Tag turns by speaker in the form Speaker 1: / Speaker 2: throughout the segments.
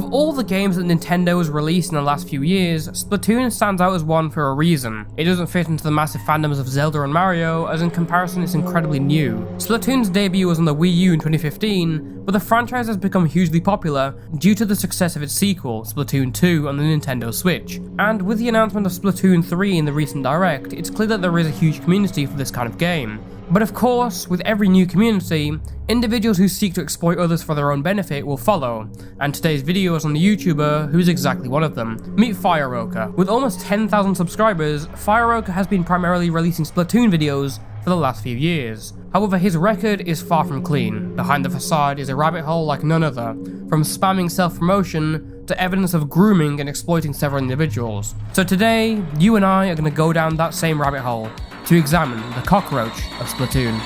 Speaker 1: Of all the games that Nintendo has released in the last few years, Splatoon stands out as one for a reason. It doesn't fit into the massive fandoms of Zelda and Mario, as in comparison it's incredibly new. Splatoon's debut was on the Wii U in 2015, but the franchise has become hugely popular due to the success of its sequel, Splatoon 2, on the Nintendo Switch. And with the announcement of Splatoon 3 in the recent Direct, it's clear that there is a huge community for this kind of game. But of course, with every new community, individuals who seek to exploit others for their own benefit will follow, and today's video is on the YouTuber who's exactly one of them. Meet Fireroka. With almost 10,000 subscribers, Fireroka has been primarily releasing Splatoon videos for the last few years. However, his record is far from clean. Behind the facade is a rabbit hole like none other, from spamming self-promotion to evidence of grooming and exploiting several individuals. So today, you and I are going to go down that same rabbit hole to examine the Cockroach of Splatoon.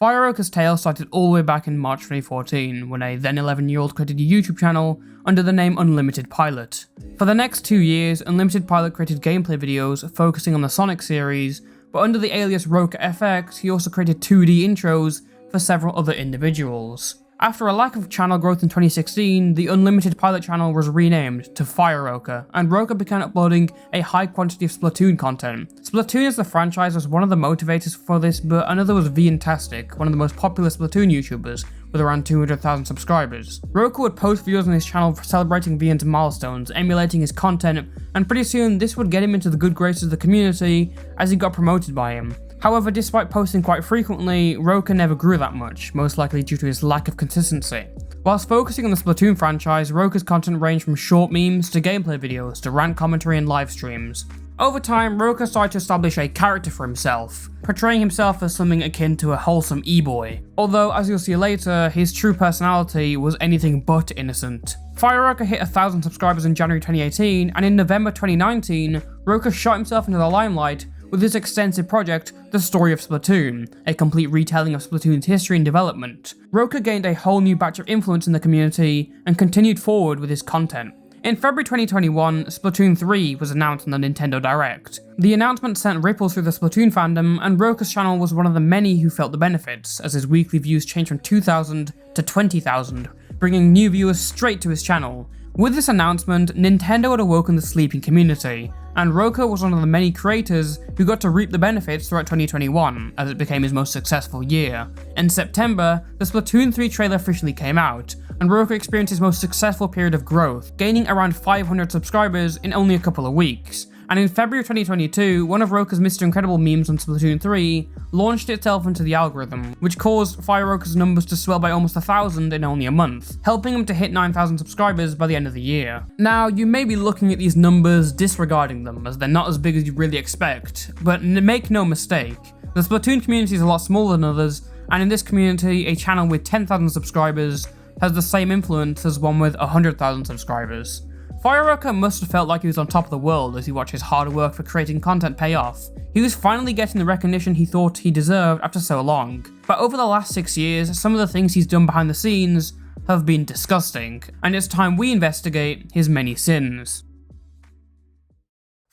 Speaker 1: Fireroka's tale started all the way back in March 2014, when a then 11-year-old created a YouTube channel under the name Unlimited Pilot. For the next 2 years, Unlimited Pilot created gameplay videos focusing on the Sonic series, but under the alias Roka.fx, he also created 2D intros for several other individuals. After a lack of channel growth in 2016, the Unlimited Pilot channel was renamed to Fireroka, and Roka began uploading a high quantity of Splatoon content. Splatoon as the franchise was one of the motivators for this, but another was Viantastic, one of the most popular Splatoon YouTubers, with around 200,000 subscribers. Roka would post videos on his channel celebrating Vian's milestones, emulating his content, and pretty soon this would get him into the good graces of the community as he got promoted by him. However, despite posting quite frequently, Roka never grew that much, most likely due to his lack of consistency. Whilst focusing on the Splatoon franchise, Roka's content ranged from short memes to gameplay videos to rant commentary and live streams. Over time, Roka started to establish a character for himself, portraying himself as something akin to a wholesome e-boy. Although, as you'll see later, his true personality was anything but innocent. Fireroka hit 1,000 subscribers in January 2018, and in November 2019, Roka shot himself into the limelight with his extensive project, The Story of Splatoon, a complete retelling of Splatoon's history and development. Roka gained a whole new batch of influence in the community and continued forward with his content. In February 2021, Splatoon 3 was announced on the Nintendo Direct. The announcement sent ripples through the Splatoon fandom, and Roka's channel was one of the many who felt the benefits, as his weekly views changed from 2,000 to 20,000, bringing new viewers straight to his channel. With this announcement, Nintendo had awoken the sleeping community, and Roka was one of the many creators who got to reap the benefits throughout 2021, as it became his most successful year. In September, the Splatoon 3 trailer officially came out, and Roka experienced his most successful period of growth, gaining around 500 subscribers in only a couple of weeks. And in February 2022, one of Roka's Mr. Incredible memes on Splatoon 3 launched itself into the algorithm, which caused Fireroka's numbers to swell by almost 1,000 in only a month, helping him to hit 9,000 subscribers by the end of the year. Now, you may be looking at these numbers disregarding them, as they're not as big as you'd really expect, but make no mistake, the Splatoon community is a lot smaller than others, and in this community, a channel with 10,000 subscribers has the same influence as one with 100,000 subscribers. Fireroka must have felt like he was on top of the world as he watched his hard work for creating content pay off. He was finally getting the recognition he thought he deserved after so long. But over the last 6 years, some of the things he's done behind the scenes have been disgusting, and it's time we investigate his many sins.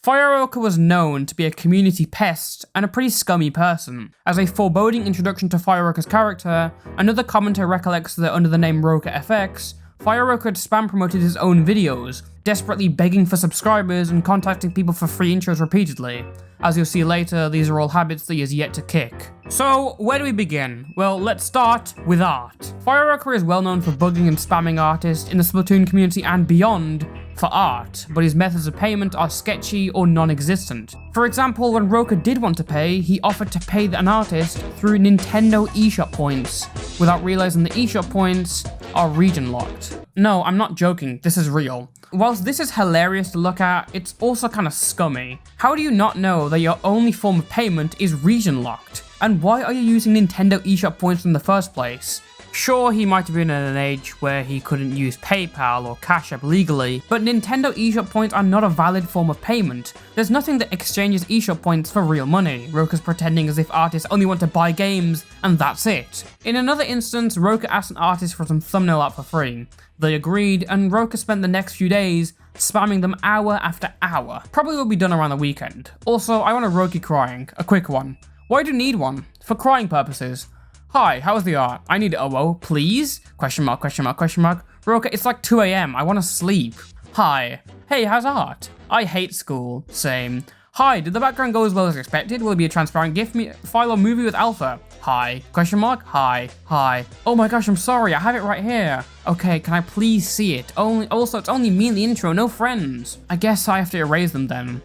Speaker 1: Fireroka was known to be a community pest and a pretty scummy person. As a foreboding introduction to Fireroka's character, another commenter recollects that under the name Roka.fx, Fireroka had spam promoted his own videos, desperately begging for subscribers and contacting people for free intros repeatedly. As you'll see later, these are all habits that he has yet to kick. So, where do we begin? Well, let's start with art. Fireroka is well known for bugging and spamming artists in the Splatoon community and beyond for art, but his methods of payment are sketchy or non-existent. For example, when Roka did want to pay, he offered to pay an artist through Nintendo eShop points, without realizing the eShop points are region locked. No, I'm not joking, this is real. Whilst this is hilarious to look at, it's also kinda scummy. How do you not know that your only form of payment is region locked? And why are you using Nintendo eShop points in the first place? Sure, he might have been at an age where he couldn't use PayPal or Cash App legally, but Nintendo eShop points are not a valid form of payment. There's nothing that exchanges eShop points for real money. Roka's pretending as if artists only want to buy games, and that's it. In another instance, Roka asked an artist for some thumbnail art for free. They agreed, and Roka spent the next few days spamming them hour after hour. Probably will be done around the weekend. Also, I want a Roki crying, a quick one. Why do you need one? For crying purposes. Hi, how's the art? I need OO, please? Question mark, question mark, question mark. Roka, it's like 2 AM, I wanna sleep. Hi. Hey, how's art? I hate school. Same. Hi, did the background go as well as expected? Will it be a transparent GIF file or movie with alpha? Hi. Question mark? Hi. Hi. Oh my gosh, I'm sorry, I have it right here. Okay, can I please see it? Also, it's only me in the intro, no friends. I guess I have to erase them then.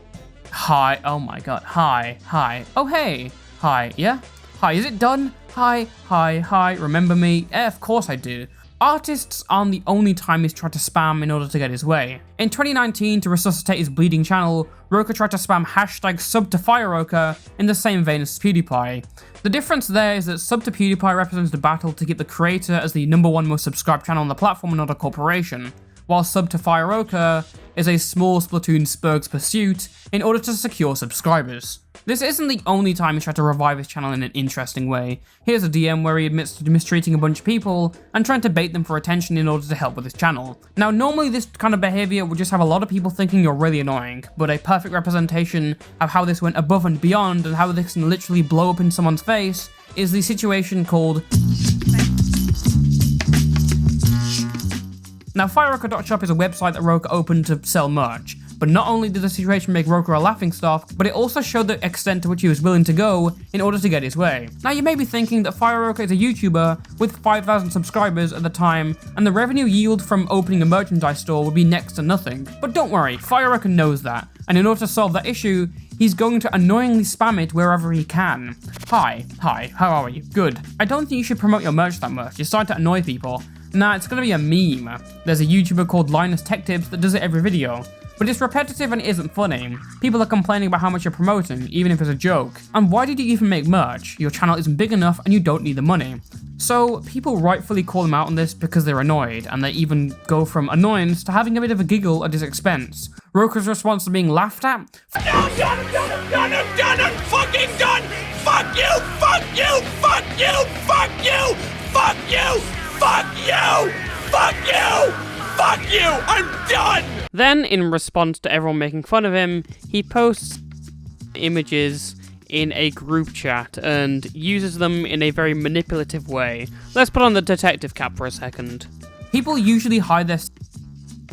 Speaker 1: Hi, oh my god, hi, hi. Oh hey. Hi, yeah? Hi, is it done? Hi, hi, hi, remember me? Of course I do. Artists aren't the only time he's tried to spam in order to get his way. In 2019, to resuscitate his bleeding channel, Roka tried to spam hashtag sub to Fireroka in the same vein as PewDiePie. The difference there is that sub to PewDiePie represents the battle to keep the creator as the #1 most subscribed channel on the platform and not a corporation, while sub to Fireroka is a small Splatoon Spurg's pursuit in order to secure subscribers. This isn't the only time he's tried to revive his channel in an interesting way. Here's a DM where he admits to mistreating a bunch of people and trying to bait them for attention in order to help with his channel. Now, normally this kind of behavior would just have a lot of people thinking you're really annoying, but a perfect representation of how this went above and beyond and how this can literally blow up in someone's face is the situation called... Now, Fireroka.shop is a website that Roka opened to sell merch. But not only did the situation make Roka a laughingstock, but it also showed the extent to which he was willing to go in order to get his way. Now you may be thinking that Fireroka is a YouTuber with 5,000 subscribers at the time, and the revenue yield from opening a merchandise store would be next to nothing. But don't worry, Fireroka knows that, and in order to solve that issue, he's going to annoyingly spam it wherever he can. Hi, how are you? Good. I don't think you should promote your merch that much, you're starting to annoy people. Nah, it's gonna be a meme. There's a YouTuber called Linus Tech Tips that does it every video. But it's repetitive and it isn't funny. People are complaining about how much you're promoting, even if it's a joke. And why did you even make merch? Your channel isn't big enough and you don't need the money. So people rightfully call him out on this because they're annoyed, and they even go from annoyance to having a bit of a giggle at his expense. Roka's response to being laughed at?
Speaker 2: I'm fucking done! Fuck you! Fuck you! Fuck you! Fuck you! Fuck you! Fuck you! Fuck you! Fuck you! I'm done!
Speaker 1: Then, in response to everyone making fun of him, he posts images in a group chat and uses them in a very manipulative way. Let's put on the detective cap for a second. People usually hide their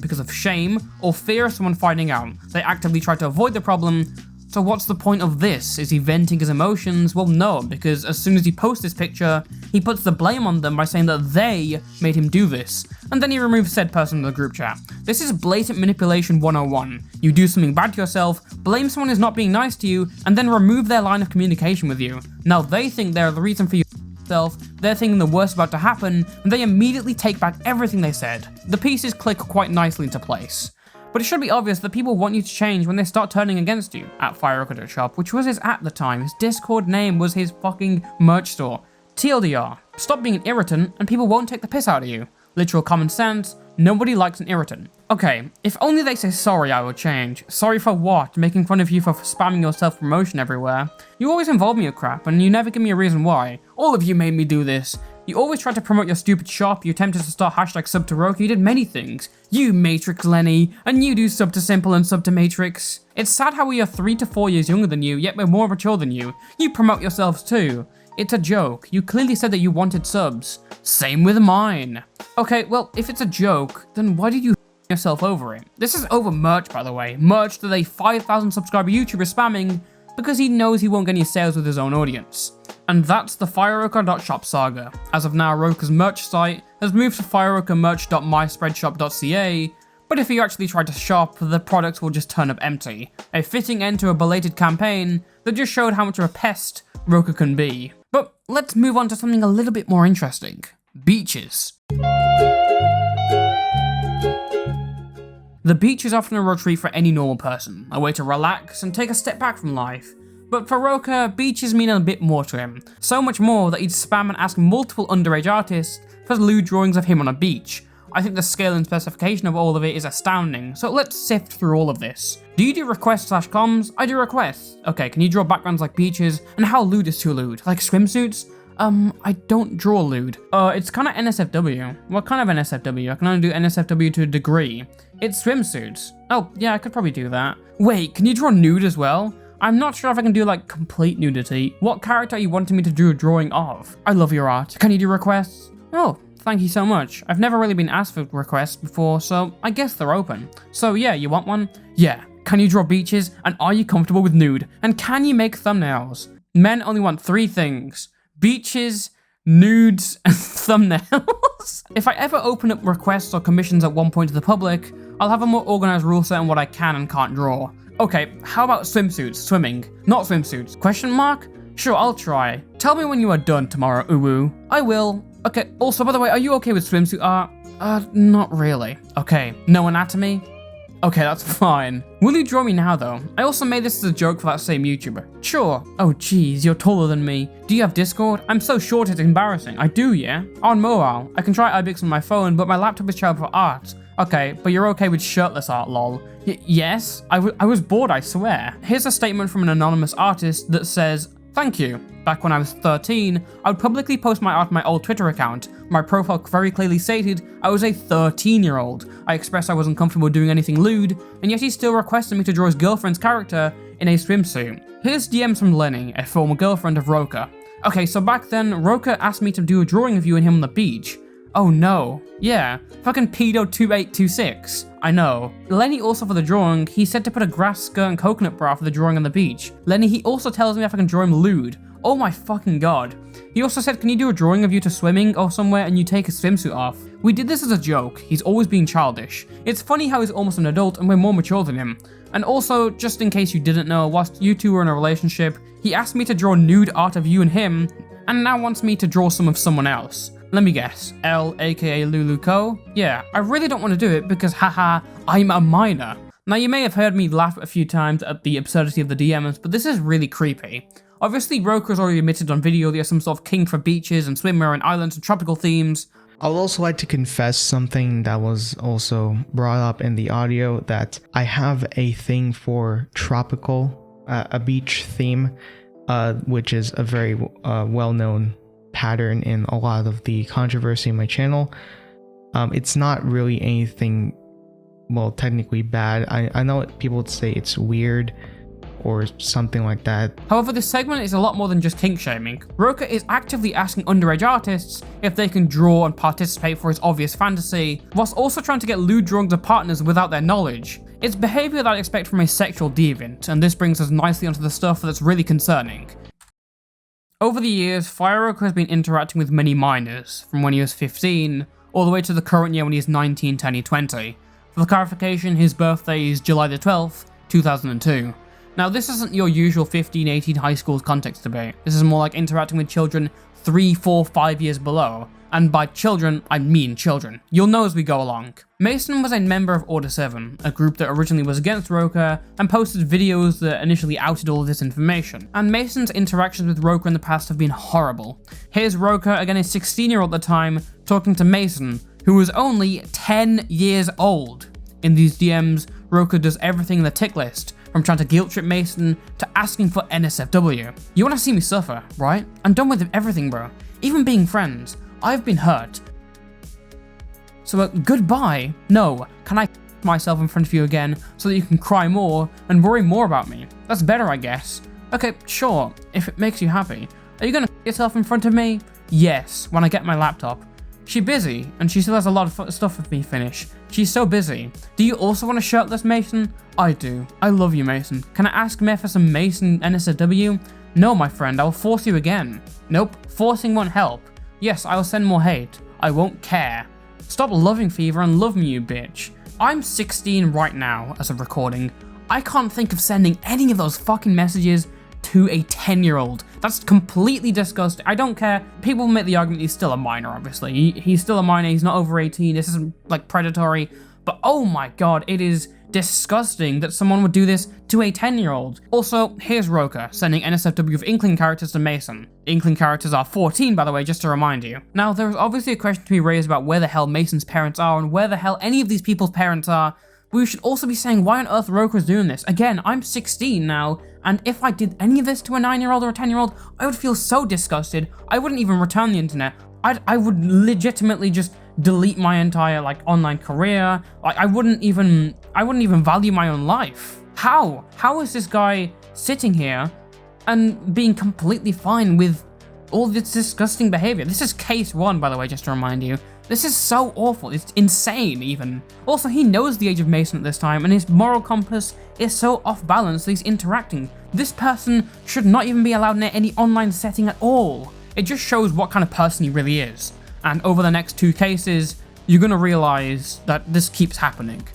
Speaker 1: because of shame or fear of someone finding out. They actively try to avoid the problem. So what's the point of this? Is he venting his emotions? Well, no, because as soon as he posts this picture, he puts the blame on them by saying that they made him do this, and then he removes said person from the group chat. This is blatant manipulation 101. You do something bad to yourself, blame someone who's not being nice to you, and then remove their line of communication with you. Now they think they're the reason for yourself, they're thinking the worst about to happen, and they immediately take back everything they said. The pieces click quite nicely into place. But it should be obvious that people want you to change when they start turning against you. At Fireroka.shop, which was his at the time, his Discord name was his fucking merch store. TLDR, stop being an irritant and people won't take the piss out of you. Literal common sense, nobody likes an irritant. Okay, if only they say sorry I will change. Sorry for what? Making fun of you for spamming your self-promotion everywhere. You always involve me with crap and you never give me a reason why. All of you made me do this. You always tried to promote your stupid shop, you attempted to start hashtag sub to Roka, you did many things. You Matrix Leny, and you do sub to Simple and sub to Matrix. It's sad how we are 3 to 4 years younger than you, yet we're more mature than you. You promote yourselves too. It's a joke. You clearly said that you wanted subs. Same with mine. Okay, well, if it's a joke, then why did you yourself over it? This is over merch, by the way. Merch that a 5,000 subscriber YouTuber is spamming because he knows he won't get any sales with his own audience. And that's the Fireroka.shop saga. As of now, Roka's merch site has moved to firerokamerch.myspreadshop.ca, but if you actually try to shop, the products will just turn up empty. A fitting end to a belated campaign that just showed how much of a pest Roka can be. But let's move on to something a little bit more interesting. Beaches. The beach is often a retreat for any normal person, a way to relax and take a step back from life. But for Roka, beaches mean a bit more to him. So much more that he'd spam and ask multiple underage artists for lewd drawings of him on a beach. I think the scale and specification of all of it is astounding, so let's sift through all of this. Do you do requests/comms? I do requests. Okay, can you draw backgrounds like beaches? And how lewd is too lewd? Like swimsuits? I don't draw lewd. It's kinda NSFW. What kind of NSFW? I can only do NSFW to a degree. It's swimsuits. Oh, yeah, I could probably do that. Wait, can you draw nude as well? I'm not sure if I can do like complete nudity. What character are you wanting me to do a drawing of? I love your art. Can you do requests? Oh, thank you so much. I've never really been asked for requests before, so I guess they're open. So yeah, you want one? Yeah. Can you draw beaches? And are you comfortable with nude? And can you make thumbnails? Men only want 3 things: beaches, nudes, and thumbnails. If I ever open up requests or commissions at one point to the public, I'll have a more organized rule set on what I can and can't draw. Okay, how about swimsuits? Swimming. Not swimsuits. Question mark? Sure, I'll try. Tell me when you are done tomorrow, uwu. I will. Okay, also, by the way, are you okay with swimsuit art? Not really. Okay, no anatomy? Okay, that's fine. Will you draw me now, though? I also made this as a joke for that same YouTuber. Sure. Oh, geez, you're taller than me. Do you have Discord? I'm so short it's embarrassing. I do, yeah? On mobile. I can try iBix on my phone, but my laptop is terrible for art. Okay, but you're okay with shirtless art, lol. Yes? I was bored, I swear. Here's a statement from an anonymous artist that says, "Thank you. Back when I was 13, I would publicly post my art on my old Twitter account. My profile very clearly stated I was a 13-year-old. I expressed I wasn't comfortable doing anything lewd, and yet he still requested me to draw his girlfriend's character in a swimsuit." Here's DMs from Leny, a former girlfriend of Roka. Okay, so back then, Roka asked me to do a drawing of you and him on the beach. Oh no. Yeah, fucking pedo2826. I know. Leny also for the drawing, he said to put a grass skirt and coconut bra for the drawing on the beach. Leny, he also tells me if I can draw him lewd. Oh my fucking god. He also said, can you do a drawing of you to swimming or somewhere and you take a swimsuit off? We did this as a joke. He's always been childish. It's funny how he's almost an adult and we're more mature than him. And also, just in case you didn't know, whilst you two were in a relationship, he asked me to draw nude art of you and him, and now wants me to draw some of someone else. Let me guess, L aka Lulu Co? Yeah, I really don't want to do it because haha, I'm a minor. Now you may have heard me laugh a few times at the absurdity of the DMs, but this is really creepy. Obviously Roka's already admitted on video that he has some sort of king for beaches and swimwear and islands and tropical themes.
Speaker 3: I would also like to confess something that was also brought up in the audio, that I have a thing for tropical, a beach theme, which is a very well-known pattern in a lot of the controversy in my channel. It's not really anything, well, technically bad. I know people would say it's weird or something like that.
Speaker 1: However, this segment is a lot more than just kink shaming. Roka is actively asking underage artists if they can draw and participate for his obvious fantasy, whilst also trying to get lewd drawings of partners without their knowledge. It's behaviour that I'd expect from a sexual deviant, and this brings us nicely onto the stuff that's really concerning. Over the years, Fireroka has been interacting with many minors, from when he was 15, all the way to the current year when he is 19, turning 20. For clarification, his birthday is July the 12th, 2002. Now this isn't your usual 15, 18 high school context debate. This is more like interacting with children 3, 4, 5 years below. And by children, I mean children. You'll know as we go along. Mason was a member of Order 7, a group that originally was against Roka, and posted videos that initially outed all of this information. And Mason's interactions with Roka in the past have been horrible. Here's Roka, again a 16-year-old at the time, talking to Mason, who was only 10 years old. In these DMs, Roka does everything in the tick list, from trying to guilt trip Mason to asking for NSFW. You wanna see me suffer, right? I'm done with everything, bro. Even being friends. I've been hurt. So goodbye. No, can I myself in front of you again so that you can cry more and worry more about me? That's better, I guess. Okay, sure, if it makes you happy. Are you gonna yourself in front of me? Yes, when I get my laptop. She's busy, and she still has a lot of stuff with me finish. She's so busy. Do you also want a shirtless Mason? I do. I love you, Mason. Can I ask Meh for some Mason NSFW? No, my friend, I will force you again. Nope, forcing won't help. Yes, I will send more hate. I won't care. Stop loving Fever and love me, you bitch. I'm 16 right now, as of recording. I can't think of sending any of those fucking messages to a 10-year-old. That's completely disgusting. I don't care. People make the argument he's still a minor, obviously. He's still a minor, he's not over 18, this isn't, like, predatory. But oh my god, it is disgusting that someone would do this to a 10-year-old. Also, here's Roka sending NSFW of Inkling characters to Mason. Inkling characters are 14, by the way, just to remind you. Now, there is obviously a question to be raised about where the hell Mason's parents are and where the hell any of these people's parents are. But we should also be saying why on earth Roka is doing this. Again, I'm 16 now, and if I did any of this to a 9-year-old or a 10-year-old, I would feel so disgusted. I wouldn't even return the internet. I would legitimately just delete my entire online career. I wouldn't even value my own life. How is this guy sitting here and being completely fine with all this disgusting behavior? This is case 1, by the way, just to remind you. This is so awful, it's insane even. Also, he knows the age of Mason at this time, and his moral compass is so off balance that he's interacting. This person should not even be allowed in any online setting at all. It just shows what kind of person he really is. And over the next 2 cases, you're gonna realize that this keeps happening.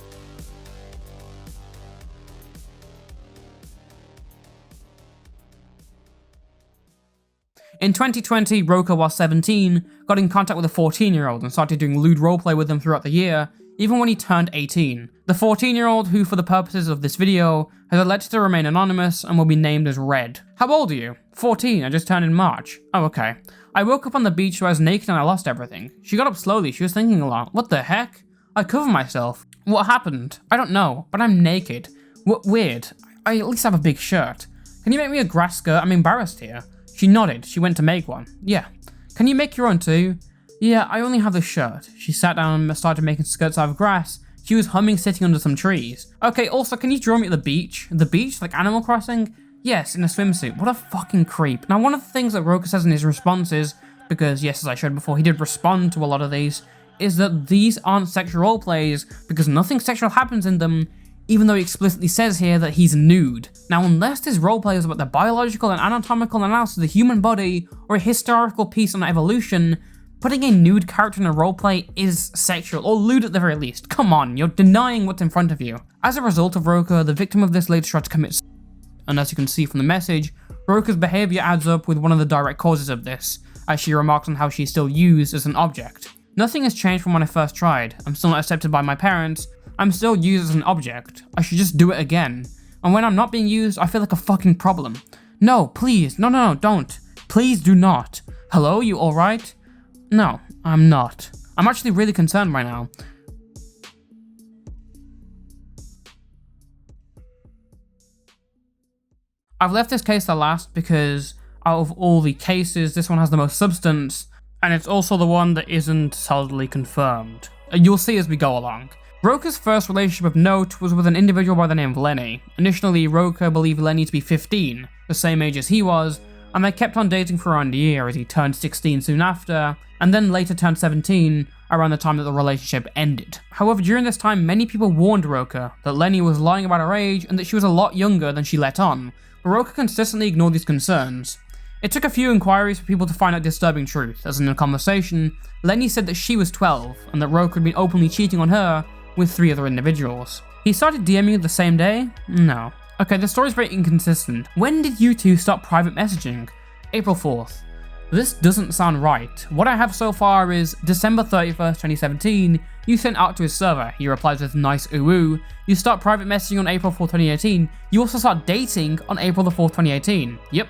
Speaker 1: In 2020, Roka, while 17, got in contact with a 14-year-old and started doing lewd roleplay with him throughout the year, even when he turned 18. The 14-year-old, who for the purposes of this video, has elected to remain anonymous and will be named as Red. How old are you? 14, I just turned in March. Oh, okay. I woke up on the beach where I was naked and I lost everything. She got up slowly, she was thinking a lot. What the heck? I covered myself. What happened? I don't know, but I'm naked. What weird. I at least have a big shirt. Can you make me a grass skirt? I'm embarrassed here. She nodded. She went to make one. Yeah. Can you make your own too? Yeah, I only have the shirt. She sat down and started making skirts out of grass. She was humming sitting under some trees. Okay, also, can you draw me at the beach? The beach? Like Animal Crossing? Yes, in a swimsuit. What a fucking creep. Now, one of the things that Roka says in his responses, because yes, as I showed before, he did respond to a lot of these, is that these aren't sexual role plays because nothing sexual happens in them, even though he explicitly says here that he's nude. Now, unless this roleplay is about the biological and anatomical analysis of the human body, or a historical piece on evolution, putting a nude character in a roleplay is sexual, or lewd at the very least. Come on, you're denying what's in front of you. As a result of Roka, the victim of this later tried to commit suicide, and as you can see from the message, Roka's behaviour adds up with one of the direct causes of this, as she remarks on how she's still used as an object. Nothing has changed from when I first tried. I'm still not accepted by my parents. I'm still used as an object. I should just do it again. And when I'm not being used, I feel like a fucking problem. No, please. No, don't. Please do not. Hello, you alright? No, I'm not. I'm actually really concerned right now. I've left this case to last because out of all the cases, this one has the most substance, and it's also the one that isn't solidly confirmed. You'll see as we go along. Roka's first relationship of note was with an individual by the name of Leny. Initially, Roka believed Leny to be 15, the same age as he was, and they kept on dating for around a year as he turned 16 soon after, and then later turned 17 around the time that the relationship ended. However, during this time, many people warned Roka that Leny was lying about her age and that she was a lot younger than she let on, but Roka consistently ignored these concerns. It took a few inquiries for people to find out disturbing truth, as in a conversation, Leny said that she was 12, and that Roka had been openly cheating on her with 3 other individuals. He started DMing the same day? No. Okay, the story's very inconsistent. When did you two stop private messaging? April 4th. This doesn't sound right. What I have so far is December 31st, 2017, you sent art to his server. He replies with nice ooh. You start private messaging on April 4th, 2018. You also start dating on April the 4th, 2018. Yep.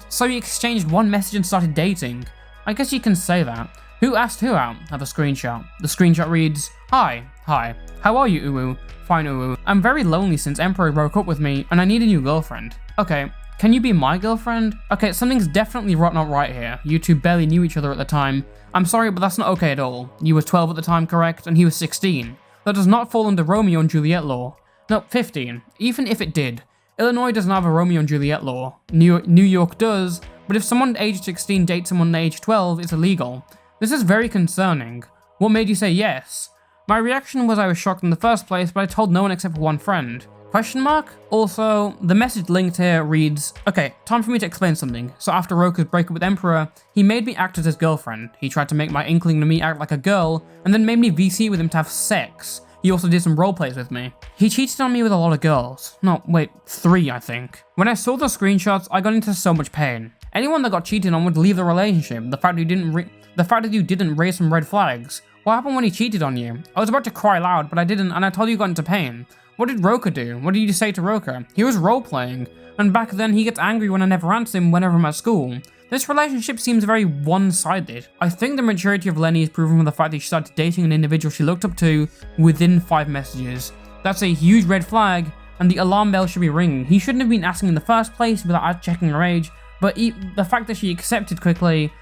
Speaker 1: So you exchanged one message and started dating. I guess you can say that. Who asked who out? I have a screenshot. The screenshot reads, Hi. How are you, Uwu? Fine, Uwu. I'm very lonely since Emperor broke up with me, and I need a new girlfriend. Okay, can you be my girlfriend? Okay, something's definitely not right here. You two barely knew each other at the time. I'm sorry, but that's not okay at all. You were 12 at the time, correct? And he was 16. That does not fall under Romeo and Juliet law. No, 15. Even if it did. Illinois doesn't have a Romeo and Juliet law. New York does, but if someone aged 16 dates someone aged 12, it's illegal. This is very concerning. What made you say yes? My reaction was I was shocked in the first place, but I told no one except for one friend. Question mark? Also, the message linked here reads, okay, time for me to explain something. So after Roka's breakup with Emperor, he made me act as his girlfriend. He tried to make my inkling to me act like a girl, and then made me VC with him to have sex. He also did some roleplays with me. He cheated on me with a lot of girls. No, wait, 3 I think. When I saw the screenshots, I got into so much pain. Anyone that got cheated on would leave the relationship. The fact that you didn't raise some red flags. What happened when he cheated on you? I was about to cry loud, but I didn't, and I told you got into pain. What did Roka do? What did you say to Roka? He was role-playing, and back then he gets angry when I never answer him whenever I'm at school. This relationship seems very one-sided. I think the maturity of Leny is proven from the fact that she started dating an individual she looked up to within 5 messages. That's a huge red flag, and the alarm bell should be ringing. He shouldn't have been asking in the first place without checking her age, but the fact that she accepted quickly,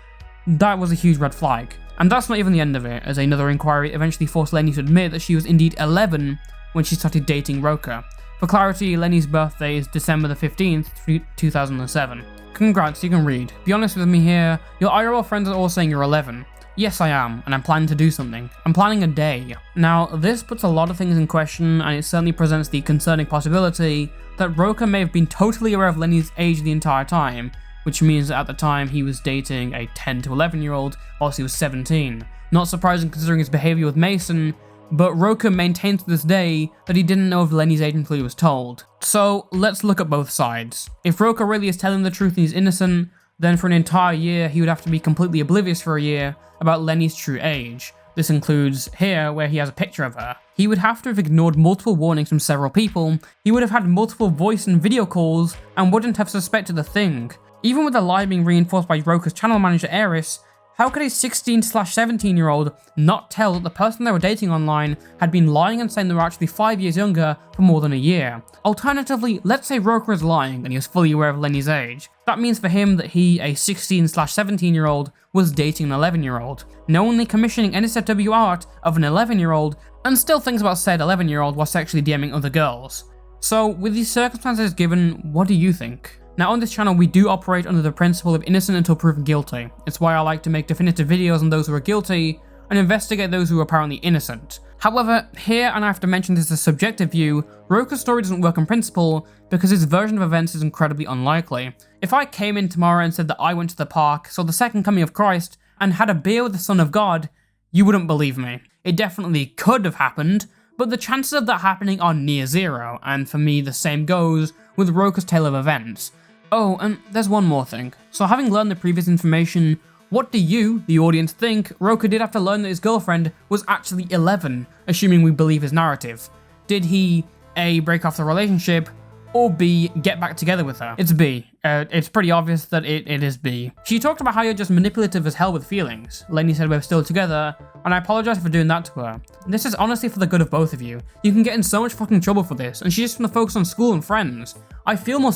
Speaker 1: that was a huge red flag. And that's not even the end of it, as another inquiry eventually forced Leny to admit that she was indeed 11 when she started dating Roka. For clarity, Leny's birthday is December the 15th, 2007. Congrats, you can read. Be honest with me here, your IRL friends are all saying you're 11. Yes, I am, and I'm planning to do something. I'm planning a day. Now, this puts a lot of things in question, and it certainly presents the concerning possibility that Roka may have been totally aware of Leny's age the entire time, which means that at the time he was dating a 10 to 11-year-old whilst he was 17. Not surprising considering his behaviour with Mason, but Roka maintains to this day that he didn't know of Leny's age until he was told. So, let's look at both sides. If Roka really is telling the truth and he's innocent, then for an entire year he would have to be completely oblivious for a year about Leny's true age. This includes here, where he has a picture of her. He would have to have ignored multiple warnings from several people, he would have had multiple voice and video calls, and wouldn't have suspected a thing. Even with the lie being reinforced by Roka's channel manager Eris, how could a 16/17-year-old not tell that the person they were dating online had been lying and saying they were actually 5 years younger for more than a year? Alternatively, let's say Roka is lying and he was fully aware of Leny's age. That means for him that he, a 16/17-year-old, was dating an 11-year-old, knowingly commissioning NSFW art of an 11-year-old, and still thinks about said 11-year-old while sexually DMing other girls. So, with these circumstances given, what do you think? Now on this channel we do operate under the principle of innocent until proven guilty. It's why I like to make definitive videos on those who are guilty and investigate those who are apparently innocent. However, here, and I have to mention this as a subjective view, Roka's story doesn't work on principle because his version of events is incredibly unlikely. If I came in tomorrow and said that I went to the park, saw the second coming of Christ, and had a beer with the Son of God, you wouldn't believe me. It definitely could have happened, but the chances of that happening are near zero, and for me the same goes with Roka's tale of events. Oh, and there's one more thing. So having learned the previous information, what do you, the audience, think Roka did after learning that his girlfriend was actually 11, assuming we believe his narrative? Did he A, break off the relationship, or B, get back together with her? It's B. It's pretty obvious that it is B. She talked about how you're just manipulative as hell with feelings. Leny said we're still together, and I apologize for doing that to her. This is honestly for the good of both of you. You can get in so much fucking trouble for this, and she just want to focus on school and friends. I feel more.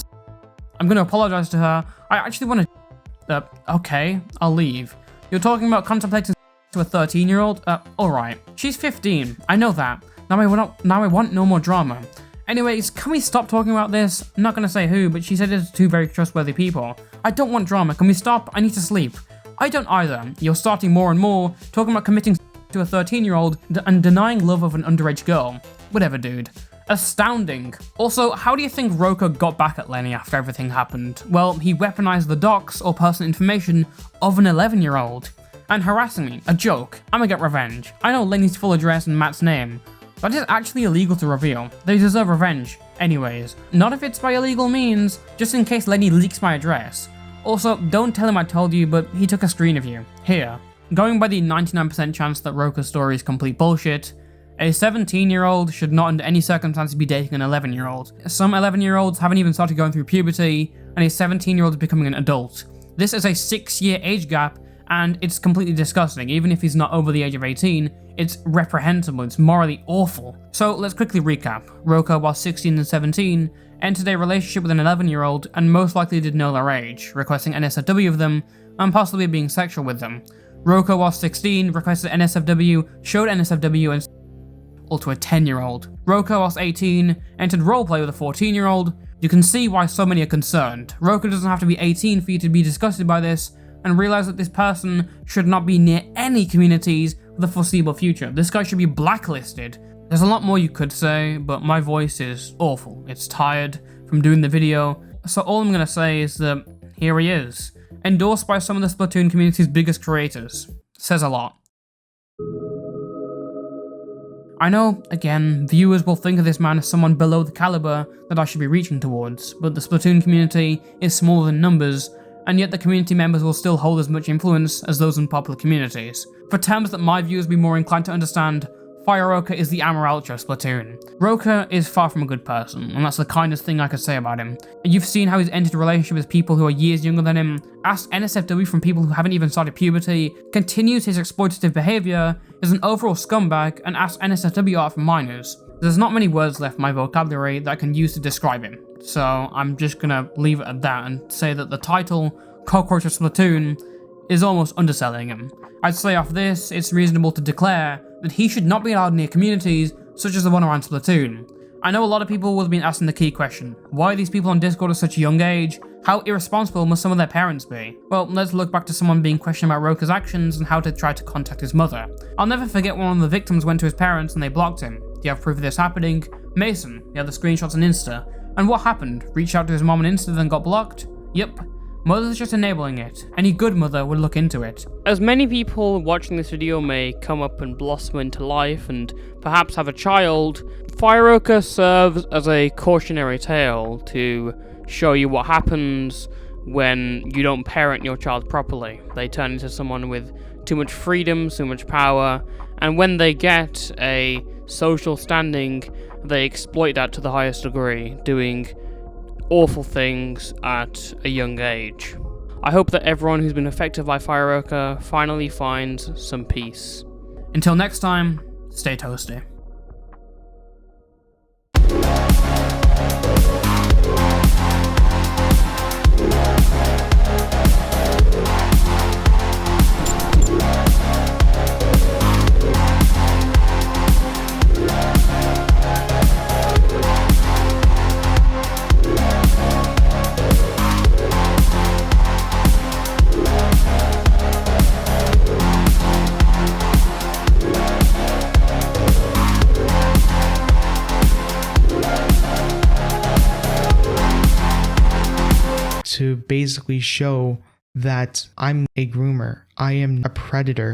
Speaker 1: I'm gonna apologize to her. I actually want to. Okay, I'll leave. You're talking about contemplating to a 13-year-old? Alright. She's 15. I know that. Now I want no more drama. Anyways, can we stop talking about this? I'm not gonna say who, but she said it's two very trustworthy people. I don't want drama. Can we stop? I need to sleep. I don't either. You're starting more and more, talking about committing to a 13-year-old and denying love of an underage girl. Whatever, dude. Astounding. Also, how do you think Roka got back at Leny after everything happened? Well, he weaponized the docs or personal information of an 11-year-old. And harassing me, a joke. I'ma get revenge. I know Leny's full address and Matt's name. That is actually illegal to reveal. They deserve revenge. Anyways, not if it's by illegal means, just in case Leny leaks my address. Also, don't tell him I told you, but he took a screen of you. Here. Going by the 99% chance that Roka's story is complete bullshit, a 17-year-old should not under any circumstances be dating an 11-year-old. Some 11-year-olds haven't even started going through puberty, and a 17-year-old is becoming an adult. This is a 6-year age gap, and it's completely disgusting. Even if he's not over the age of 18, it's reprehensible, it's morally awful. So let's quickly recap. Roka, while 16 and 17, entered a relationship with an 11-year-old and most likely did know their age, requesting NSFW of them, and possibly being sexual with them. Roka, while 16, requested NSFW, showed NSFW, and to a 10-year-old. Roka, whilst 18, entered roleplay with a 14-year-old. You can see why so many are concerned. Roka doesn't have to be 18 for you to be disgusted by this, and realize that this person should not be near any communities for the foreseeable future. This guy should be blacklisted. There's a lot more you could say, but my voice is awful. It's tired from doing the video, so all I'm gonna say is that here he is. Endorsed by some of the Splatoon community's biggest creators. Says a lot. I know, again, viewers will think of this man as someone below the caliber that I should be reaching towards, but the Splatoon community is smaller in numbers, and yet the community members will still hold as much influence as those in popular communities. For terms that my viewers be more inclined to understand, Fireroka is the Amaralcha of Splatoon. Roka is far from a good person, and that's the kindest thing I could say about him. You've seen how he's entered a relationship with people who are years younger than him, asked NSFW from people who haven't even started puberty, continues his exploitative behaviour, is an overall scumbag, and asks NSFW out for minors. There's not many words left in my vocabulary that I can use to describe him, so I'm just gonna leave it at that and say that the title, Cockroach of Splatoon, is almost underselling him. I'd say off this, it's reasonable to declare that he should not be allowed near communities such as the one around Splatoon. I know a lot of people will have been asking the key question, why are these people on Discord at such a young age? How irresponsible must some of their parents be? Well, let's look back to someone being questioned about Roka's actions and how to try to contact his mother. I'll never forget when one of the victims went to his parents and they blocked him. Do you have proof of this happening? Mason, you have the screenshots on Insta. And what happened? Reached out to his mom on Insta then got blocked? Yep. Mother's just enabling it. Any good mother would look into it.
Speaker 4: As many people watching this video may come up and blossom into life and perhaps have a child, Fireroka serves as a cautionary tale to show you what happens when you don't parent your child properly. They turn into someone with too much freedom, too much power, and when they get a social standing, they exploit that to the highest degree, doing awful things at a young age. I hope that everyone who's been affected by Fireroka finally finds some peace.
Speaker 1: Until next time, stay toasty.
Speaker 3: To basically show that I'm a groomer, I am a predator.